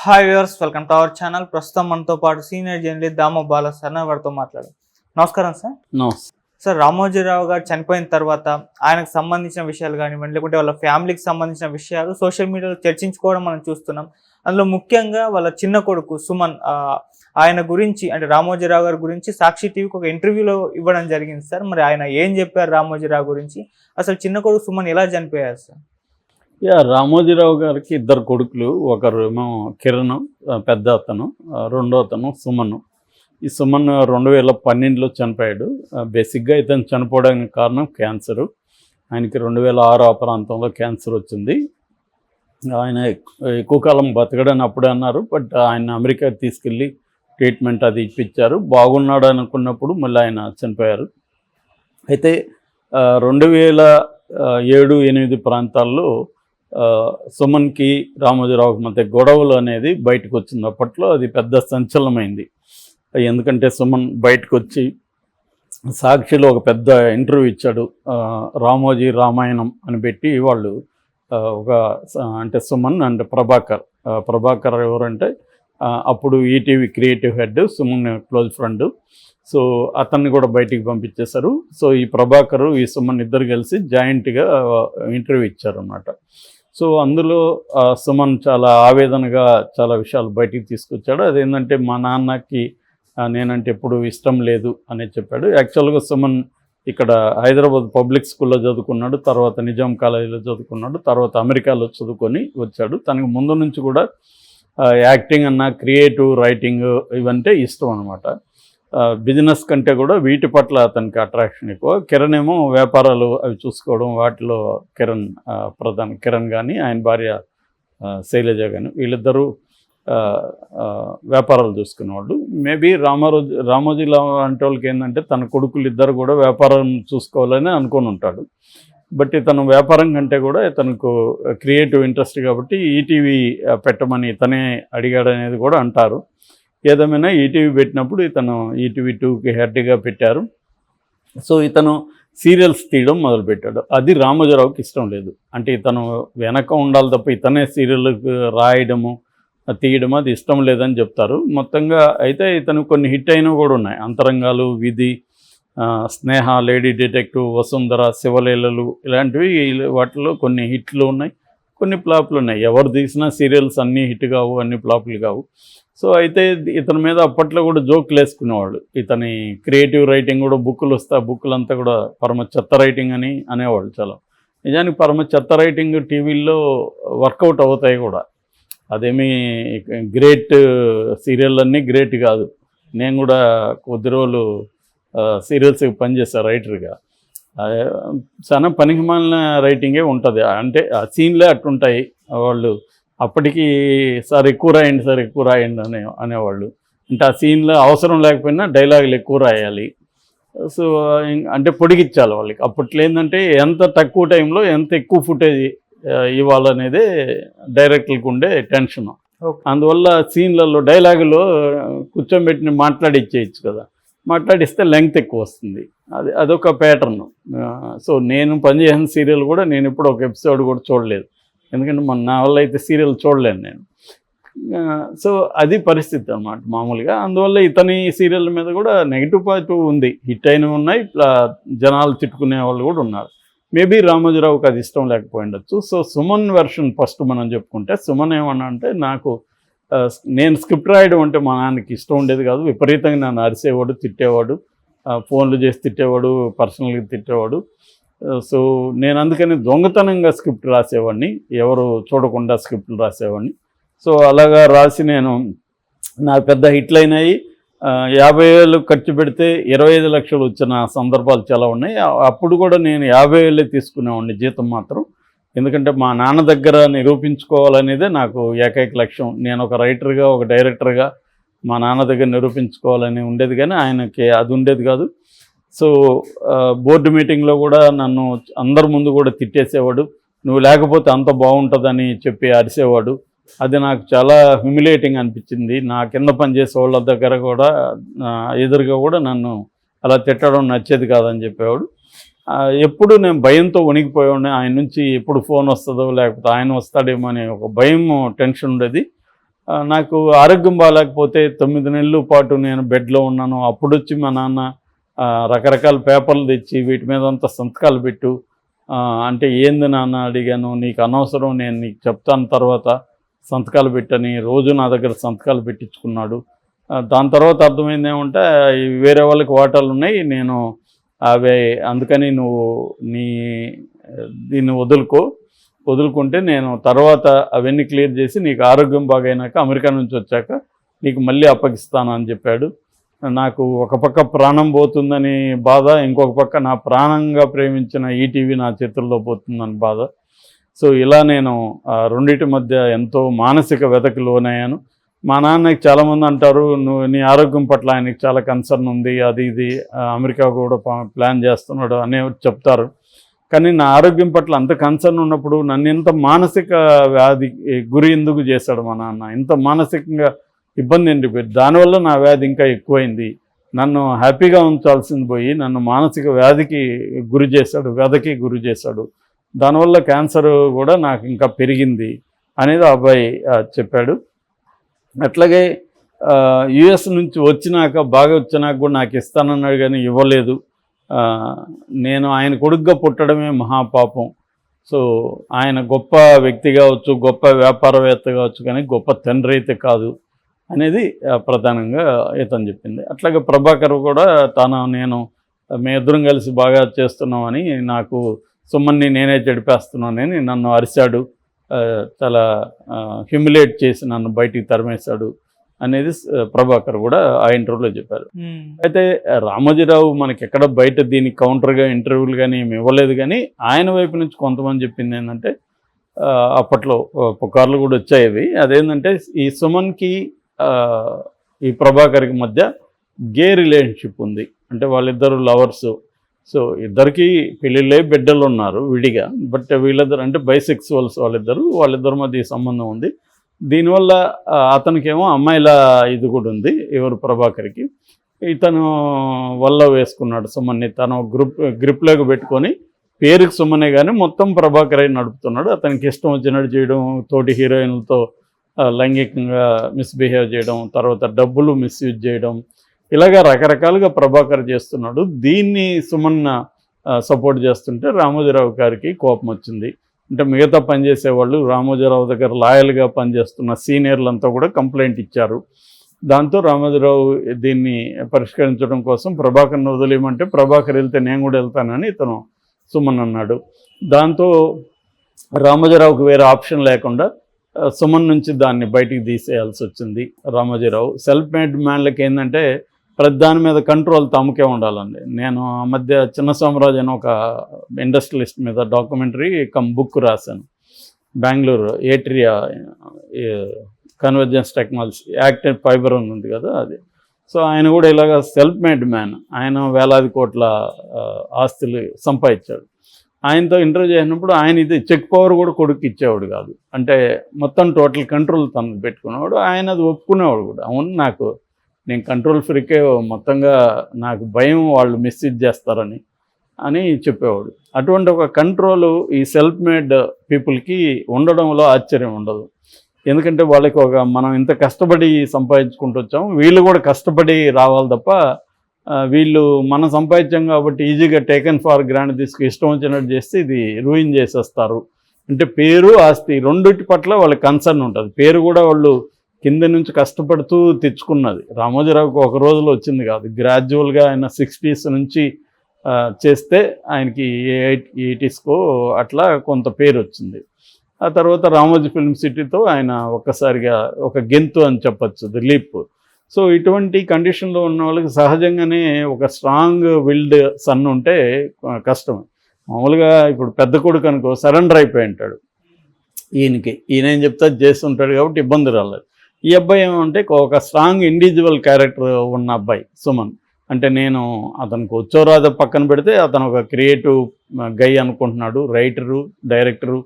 Hi viewers, welcome to our channel. ప్రస్తుతం మనతో పాటు సీనియర్ జర్నలిస్ట్ దామో బాల సార్ వారితో మాట్లాడారు. నమస్కారం సార్. నమస్తే సార్, రామోజీరావు గారు చనిపోయిన తర్వాత ఆయనకు సంబంధించిన విషయాలు కానివ్వండి, లేకుంటే వాళ్ళ ఫ్యామిలీకి సంబంధించిన విషయాలు సోషల్ మీడియాలో చర్చించుకోవడం మనం చూస్తున్నాం. అందులో ముఖ్యంగా వాళ్ళ చిన్న కొడుకు సుమన్ ఆయన గురించి, అంటే రామోజీరావు గారి గురించి సాక్షి టీవీకి ఒక ఇంటర్వ్యూలో ఇవ్వడం జరిగింది సార్. మరి ఆయన ఏం చెప్పారు రామోజీరావు గురించి, అసలు చిన్న కొడుకు సుమన్ ఎలా చనిపోయారు సార్? రామోజీరావు గారికి ఇద్దరు కొడుకులు. ఒకరు ఏమో కిరణ్, పెద్ద అతను, రెండో అతను సుమన్. ఈ సుమన్ 2012లో చనిపోయాడు. బేసిక్గా ఇతను చనిపోవడానికి కారణం క్యాన్సరు. ఆయనకి 2006 ఆ ప్రాంతంలో క్యాన్సర్ వచ్చింది. ఆయన ఎక్కువ కాలం బతకడని అప్పుడే అన్నారు. బట్ ఆయన అమెరికా తీసుకెళ్ళి ట్రీట్మెంట్ అది ఇప్పించారు. బాగున్నాడు అనుకున్నప్పుడు మళ్ళీ ఆయన చనిపోయారు. అయితే 2007-8 ప్రాంతాల్లో సుమన్కి రామోజీరావుకి మధ్య గొడవలు అనేది బయటకు వచ్చింది. అప్పట్లో అది పెద్ద సంచలనమైంది. ఎందుకంటే సుమన్ బయటకు వచ్చి సాక్షిలో ఒక పెద్ద ఇంటర్వ్యూ ఇచ్చాడు. రామోజీ రామాయణం అని పెట్టి వాళ్ళు ఒక అంటే సుమన్ అండ్ ప్రభాకర్ ఎవరంటే అప్పుడు ETV creative head, Suman close friend. So అతన్ని కూడా బయటికి పంపించేశారు. సో ఈ ప్రభాకర్, ఈ సుమన్ ఇద్దరు కలిసి జాయింట్గా ఇంటర్వ్యూ ఇచ్చారు అన్నమాట. సో అందులో సుమన్ చాలా ఆవేదనగా చాలా విషయాలు బయటికి తీసుకొచ్చాడు. అదేంటంటే మా నాన్నకి నేనంటే ఎప్పుడు ఇష్టం లేదు అనేది చెప్పాడు. యాక్చువల్గా సుమన్ ఇక్కడ హైదరాబాద్ పబ్లిక్ స్కూల్లో చదువుకున్నాడు, తర్వాత నిజాం కాలేజీలో చదువుకున్నాడు, తర్వాత అమెరికాలో చదువుకొని వచ్చాడు. తనకు ముందు నుంచి కూడా యాక్టింగ్ అన్న, క్రియేటివ్ రైటింగ్ ఇవంటే ఇష్టం అనమాట. బిజినెస్ కంటే కూడా వీటి పట్ల అతనికి అట్రాక్షన్ ఎక్కువ. కిరణ్ ఏమో వ్యాపారాలు అవి చూసుకోవడం, వాటిలో కిరణ్ కానీ ఆయన భార్య శైలజ కానీ వీళ్ళిద్దరూ వ్యాపారాలు చూసుకునేవాళ్ళు. మేబీ రామోజీరావు అంటే వాళ్ళకి ఏంటంటే తన కొడుకులు ఇద్దరు కూడా వ్యాపారం చూసుకోవాలని అనుకొని ఉంటాడు. బట్ ఇతను వ్యాపారం కంటే కూడా ఇతనికి క్రియేటివ్ ఇంట్రెస్ట్ కాబట్టి ఈటీవీ పెట్టమని ఇతనే అడిగాడు అనేది కూడా అంటారు. ఏదేమైనా ఈటీవీ పెట్టినప్పుడు ఇతను ఈటీవీ 2కి హెడ్గా పెట్టారు. సో ఇతను సీరియల్స్ తీయడం మొదలుపెట్టాడు. అది రామోజీరావుకి ఇష్టం లేదు. అంటే ఇతను వెనక ఉండాలి తప్ప ఇతనే సీరియల్కి రాయడము తీయడం అది ఇష్టం లేదని చెప్తారు మొత్తంగా. అయితే ఇతను కొన్ని హిట్ అయినవి కూడా ఉన్నాయి. అంతరంగాలు, విధి, స్నేహ, లేడీ డిటెక్టివ్, వసుంధర, శివలీలలు ఇలాంటివి. వాటిలో కొన్ని హిట్లు ఉన్నాయి, కొన్ని ఫ్లాప్లు ఉన్నాయి. ఎవరు తీసినా సీరియల్స్ అన్నీ హిట్ కావు, అన్ని ఫ్లాప్లు కావు. సో అయితే ఇతని మీద అప్పట్లో కూడా జోకులు వేసుకునేవాళ్ళు. ఇతని క్రియేటివ్ రైటింగ్ కూడా బుక్కులు వస్తే ఆ బుక్కులంతా కూడా పరమ చెత్త రైటింగ్ అని అనేవాళ్ళు. చాలా నిజానికి పరమ చెత్త రైటింగ్ టీవీల్లో వర్కౌట్ అవుతాయి కూడా. అదేమీ గ్రేట్ సీరియల్ అన్నీ గ్రేట్ కాదు. నేను కూడా కొద్ది రోజులు సీరియల్స్కి పనిచేస్తాను రైటర్గా. చాలా పనికిమాలిన రైటింగే ఉంటుంది. అంటే ఆ సీన్లే అట్టుంటాయి. వాళ్ళు అప్పటికి సార్ ఎక్కువ రాయండి అనేవాళ్ళు. అంటే ఆ సీన్లో అవసరం లేకపోయినా డైలాగులు ఎక్కువ రాయాలి. సో అంటే పొడిగిచ్చాలి వాళ్ళకి. అప్పట్లో ఏంటంటే ఎంత తక్కువ టైంలో ఎంత ఎక్కువ ఫుటేజ్ ఇవ్వాలనేదే డైరెక్టర్లకు ఉండే టెన్షన్. అందువల్ల సీన్లలో డైలాగులో కూర్చోబెట్టిన మాట్లాడిచ్చేయచ్చు కదా, మాట్లాడిస్తే లెంగ్త్ ఎక్కువ వస్తుంది. అదొక ప్యాటర్న్. సో నేను పనిచేసిన సీరియల్ కూడా నేను ఇప్పుడు ఒక ఎపిసోడ్ కూడా చూడలేదు. ఎందుకంటే నా వల్ల అయితే సీరియల్ చూడలేను నేను. సో అది పరిస్థితి అన్నమాట మామూలుగా. అందువల్ల ఇతని సీరియల్ మీద కూడా నెగిటివ్ పాజిటివ్ ఉంది. హిట్ అయినవి ఉన్నాయి, జనాలు తిట్టుకునే వాళ్ళు కూడా ఉన్నారు. మేబీ రామోజీరావుకి అది ఇష్టం లేకపోయి ఉండొచ్చు. సో సుమన్ వెర్షన్ ఫస్ట్ మనం చెప్పుకుంటే, సుమన్ ఏమన్నా అంటే నేను స్క్రిప్ట్ రాయడం అంటే మా నాన్నకి ఇష్టం ఉండేది కాదు. విపరీతంగా నన్ను అరిసేవాడు, తిట్టేవాడు, ఫోన్లు చేసి తిట్టేవాడు, పర్సనల్గా తిట్టేవాడు. సో నేను అందుకని దొంగతనంగా స్క్రిప్ట్ రాసేవాడిని, ఎవరు చూడకుండా స్క్రిప్ట్లు రాసేవాడిని. సో అలాగా రాసి నాకు పెద్ద హిట్లు అయినాయి. 50,000 ఖర్చు పెడితే 25 లక్షలు వచ్చిన సందర్భాలు చాలా ఉన్నాయి. అప్పుడు కూడా నేను 50,000 తీసుకునేవాడిని జీతం మాత్రం. ఎందుకంటే మా నాన్న దగ్గర నిరూపించుకోవాలనేదే నాకు ఏకైక లక్ష్యం. నేను ఒక రైటర్గా, ఒక డైరెక్టర్గా మా నాన్న దగ్గర నిరూపించుకోవాలని ఉండేది, కానీ ఆయనకి అది ఉండేది కాదు. సో బోర్డు మీటింగ్లో కూడా నన్ను అందరి ముందు కూడా తిట్టేసేవాడు. నువ్వు లేకపోతే అంత బాగుంటుందని చెప్పి అరిసేవాడు. అది నాకు చాలా హ్యూమిలేటింగ్ అనిపించింది. నా కింద పనిచేసే వాళ్ళ దగ్గర కూడా ఎదురుగా కూడా నన్ను అలా తిట్టడం నచ్చేది కాదని చెప్పేవాడు. ఎప్పుడు నేను భయంతో వణికిపోయేవాడిని. ఆయన నుంచి ఎప్పుడు ఫోన్ వస్తుందో లేకపోతే ఆయన వస్తాడేమో అనే ఒక భయం, టెన్షన్ ఉండేది. నాకు ఆరోగ్యం బాగాలేకపోతే 9 నెలల పాటు నేను బెడ్లో ఉన్నాను. అప్పుడు వచ్చి మా నాన్న రకరకాల పేపర్లు తెచ్చి వీటి మీద అంతా సంతకాలు పెట్టు అంటే ఏంది నాన్న అడిగాను. నీకు అనవసరం, నేను నీకు చెప్తాను తర్వాత సంతకాలు పెట్టని రోజు నా దగ్గర సంతకాలు పెట్టించుకున్నాడు. దాని తర్వాత అర్థమైంది ఏమంటే వేరే వాళ్ళకి వాటాలు ఉన్నాయి, నేను అవి అందుకని నువ్వు దీన్ని వదులుకుంటే నేను తర్వాత అవన్నీ క్లియర్ చేసి నీకు ఆరోగ్యం బాగైనాక అమెరికా నుంచి వచ్చాక నీకు మళ్ళీ అప్పగిస్తాను అని చెప్పాడు. నాకు ఒక పక్క ప్రాణం పోతుందని బాధ, ఇంకొక పక్క నా ప్రాణంగా ప్రేమించిన ఈటీవీ నా చేతుల్లో పోతుందని బాధ. సో ఇలా నేను రెండింటి మధ్య ఎంతో మానసిక వ్యధకు లోనయ్యాను. మా నాన్నకి చాలామంది అంటారు, నీ ఆరోగ్యం పట్ల ఆయనకి చాలా కన్సర్న్ ఉంది, అది ఇది అమెరికా కూడా ప్లాన్ చేస్తున్నాడు అనే చెప్తారు. కానీ నా ఆరోగ్యం పట్ల అంత కన్సర్న్ ఉన్నప్పుడు నన్ను ఇంత మానసిక వ్యాధి గురి ఎందుకు చేశాడు మా నాన్న? ఇంత మానసికంగా ఇబ్బంది ఎందుకు? దానివల్ల నా వ్యాధి ఇంకా ఎక్కువైంది. నన్ను హ్యాపీగా ఉంచాల్సింది పోయి నన్ను మానసిక వ్యాధికి వ్యధకి గురి చేశాడు. దానివల్ల క్యాన్సర్ కూడా నాకు ఇంకా పెరిగింది అనేది ఆ అబ్బాయి చెప్పాడు. అట్లాగే యుఎస్ నుంచి బాగా వచ్చినాక కూడా నాకు ఇస్తానన్నాడు కానీ ఇవ్వలేదు. నేను ఆయన కొడుకుగా పుట్టడమే మహాపాపం. సో ఆయన గొప్ప వ్యక్తి కావచ్చు, గొప్ప వ్యాపారవేత్త కావచ్చు, కానీ గొప్ప తండ్రి అయితే కాదు అనేది ప్రధానంగా ఇతను చెప్పింది. అట్లాగే ప్రభాకర్ కూడా నేను మేమిద్దరం కలిసి బాగా చేస్తున్నామని, నాకు సుమన్ని నేనే చెడిపేస్తున్నానని నన్ను అరిశాడు, చాలా హ్యూమిలేట్ చేసి నన్ను బయటికి తరిమేశాడు అనేది ప్రభాకర్ కూడా ఆ ఇంటర్వ్యూలో చెప్పారు. అయితే రామోజీరావు మనకి ఎక్కడ బయట దీనికి కౌంటర్గా ఇంటర్వ్యూలు కానీ ఏమి ఇవ్వలేదు. కానీ ఆయన వైపు నుంచి కొంతమంది చెప్పింది ఏంటంటే, అప్పట్లో పుకార్లు కూడా వచ్చాయి. అదేంటంటే ఈ సుమన్కి ఈ ప్రభాకర్కి మధ్య గే రిలేషన్షిప్ ఉంది. అంటే వాళ్ళిద్దరు లవర్సు. సో ఇద్దరికి పెళ్ళిళ్ళే, బిడ్డలు ఉన్నారు విడిగా. బట్ వీళ్ళిద్దరు అంటే బైసెక్సువల్స్ వాళ్ళిద్దరి మధ్య సంబంధం ఉంది. దీనివల్ల అతనికేమో అమ్మాయిల ఇది కూడా ఉంది, ఎవరు ప్రభాకర్కి. ఇతను వల్ల వేసుకున్నాడు సుమన్ని, తను గ్రిప్లోకి పెట్టుకొని పేరుకి సుమనే కానీ మొత్తం ప్రభాకర్ అయి నడుపుతున్నాడు. అతనికి ఇష్టం వచ్చినట్టు చేయడం, తోటి హీరోయిన్లతో లైంగికంగా మిస్బిహేవ్ చేయడం, తర్వాత డబ్బులు మిస్యూజ్ చేయడం, ఇలాగా రకరకాలుగా ప్రభాకర్ చేస్తున్నాడు. దీన్ని సుమన్ సపోర్ట్ చేస్తుంటే రామోజీరావు గారికి కోపం వచ్చింది. అంటే మిగతా పనిచేసేవాళ్ళు రామోజీరావు దగ్గర లాయల్గా పనిచేస్తున్న సీనియర్లంతా కూడా కంప్లైంట్ ఇచ్చారు. దాంతో రామోజీరావు దీన్ని పరిష్కరించడం కోసం ప్రభాకర్ని వదిలేయమంటే, ప్రభాకర్ వెళ్తే నేను కూడా వెళ్తానని ఇతను సుమన్ అన్నాడు. దాంతో రామోజీరావుకి వేరే ఆప్షన్ లేకుండా సుమన్ నుంచి దాన్ని బయటికి తీసేయాల్సి వచ్చింది రామోజీరావు. సెల్ఫ్ మేడ్ మ్యాన్లకి ఏంటంటే ప్రతి దాని మీద కంట్రోల్ తమకే ఉండాలండి. నేను ఆ మధ్య చిన్న సోమరాజు అని ఒక ఇండస్ట్రియలిస్ట్ మీద డాక్యుమెంటరీ బుక్ రాశాను. Bengaluru atria convergence technology active fibre ఉంది కదా అది. సో ఆయన కూడా ఇలాగ సెల్ఫ్ మేడ్ మ్యాన్. ఆయన వేలాది కోట్ల ఆస్తులు సంపాదించాడు. ఆయనతో ఇంటర్వ్యూ చేసినప్పుడు ఆయన ఇది చెక్ పవర్ కూడా కొడుకు ఇచ్చేవాడు కాదు. అంటే మొత్తం టోటల్ కంట్రోల్ తను పెట్టుకునేవాడు. ఆయన అది ఒప్పుకునేవాడు కూడా. అవును, నేను కంట్రోల్ ఫ్రీకే, మొత్తంగా నాకు భయం వాళ్ళు మిస్యూజ్ చేస్తారని చెప్పేవాడు. అటువంటి ఒక కంట్రోల్ ఈ సెల్ఫ్ మేడ్ పీపుల్కి ఉండడంలో ఆశ్చర్యం ఉండదు. ఎందుకంటే వాళ్ళకి మనం ఇంత కష్టపడి సంపాదించుకుంటూ వచ్చాము, వీళ్ళు కూడా కష్టపడి రావాలి తప్ప వీళ్ళు మనం సంపాదించాం కాబట్టి ఈజీగా టేకన్ ఫార్ గ్రాండ్ ఇష్టం వచ్చినట్టు చేస్తే ఇది రూయిన్ చేసేస్తారు. అంటే పేరు, ఆస్తి రెండిటి పట్ల వాళ్ళకి కన్సర్న్ ఉంటుంది. పేరు కూడా వాళ్ళు కింద నుంచి కష్టపడుతూ తెచ్చుకున్నది. రామోజీరావుకి ఒక రోజులో వచ్చింది కాదు, గ్రాడ్యువల్గా ఆయన 60s నుంచి చేస్తే ఆయనకి 80sకో అట్లా కొంత పేరు వచ్చింది. ఆ తర్వాత రామోజీ ఫిల్మ్ సిటీతో ఆయన ఒక్కసారిగా ఒక గెంతు అని చెప్పచ్చు, ది లీప్. సో ఇటువంటి కండిషన్లో ఉన్న వాళ్ళకి సహజంగానే ఒక స్ట్రాంగ్ విల్డ్ సన్ ఉంటే కష్టం. మామూలుగా ఇప్పుడు పెద్ద కొడుకు అనుకో సరెండర్ అయిపోయి ఉంటాడు, ఈయన ఏం చెప్తా చేస్తుంటాడు కాబట్టి ఇబ్బంది రాలేదు. ఈ అబ్బాయి ఏమంటే ఒక స్ట్రాంగ్ ఇండివిజువల్ క్యారెక్టర్ ఉన్న అబ్బాయి సుమన్. అంటే నేను అతనికి వచ్చోరాద పక్కన పెడితే అతను ఒక క్రియేటివ్ గై అనుకుంటున్నాడు, రైటరు, డైరెక్టరు,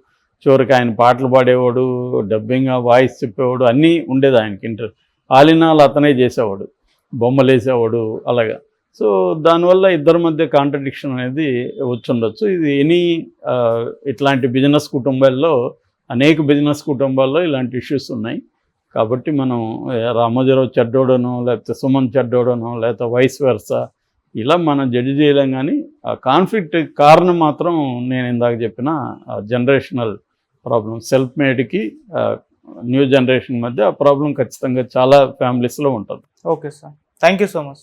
చివరికి ఆయన పాటలు పాడేవాడు, డబ్బింగ్ వాయిస్ చెప్పేవాడు, అన్నీ ఉండేది ఆయనకి. ఆలినాలు అతనే చేసేవాడు, బొమ్మలు వేసేవాడు అలాగా. సో దానివల్ల ఇద్దరి మధ్య కాంట్రడిక్షన్ అనేది వచ్చుండొచ్చు. ఇది ఇట్లాంటి బిజినెస్ కుటుంబాల్లో, అనేక బిజినెస్ కుటుంబాల్లో ఇలాంటి ఇష్యూస్ ఉన్నాయి. కాబట్టి మనం రామోజీరావు చెడ్డోడనో లేకపోతే సుమన్ చెడ్డోడనో లేకపోతే వైస్ వెర్సా ఇలా మనం జడ్జి చేయలేం. కానీ ఆ కాన్ఫ్లిక్ట్ కారణం మాత్రం నేను ఇందాక చెప్పిన జనరేషనల్ ప్రాబ్లం, సెల్ఫ్ మేడ్కి న్యూ జనరేషన్ మధ్య ఆ ప్రాబ్లం ఖచ్చితంగా చాలా ఫ్యామిలీస్లో ఉంటుంది. Okay sir, thank you so much sir.